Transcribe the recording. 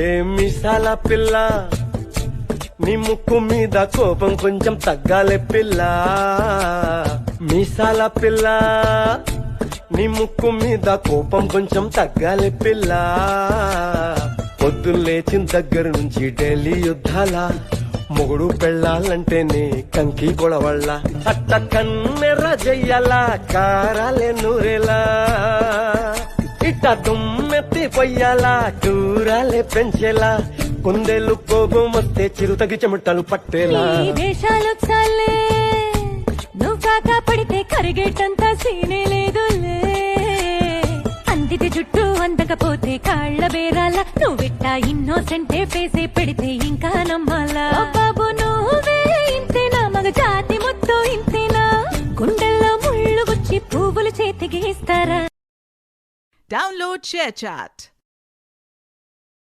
మిసాల పిల్ల నీ ముక్కు మీద కోపం కొంచెం తగ్గాలే పిల్ల. మీసాల పిల్ల నీ ముక్కు మీద కోపం కొంచెం తగ్గాలే పిల్ల. పొద్దు లేచిన దగ్గర నుంచి ఢిల్లీ యుద్ధాల మొగుడు పెళ్ళాలంటేనే కంకి గొడవళ్ళ. అట్ట కన్నెర్ర జయ్యాల కారాలే నూరేలా, ఇట్ట దుమ్మెత్తి పొయ్యాలా కూరాలే పెంచేలా. కుందేలు కోపం వస్తే చిరుతగి చెమటలు పట్టేలా. వేషాలు చాలే నువ్వు కాక పడితే కరిగేటంత సీనే లేదులే. అందిది జుట్టు అందకపోతే కాళ్ళ బేరాల. నువ్విట్టా ఇన్నోసెంటే ఫేసే పెడితే ఇంకా నమ్మాలా. బాబు నువ్వే ఇంతేనా మగ జాతి ముద్దు ఇంతేనా. గుండెల్లో ముళ్ళు గుచ్చి పువ్వులు చేతికి ఇస్తారా. Download ShareChat.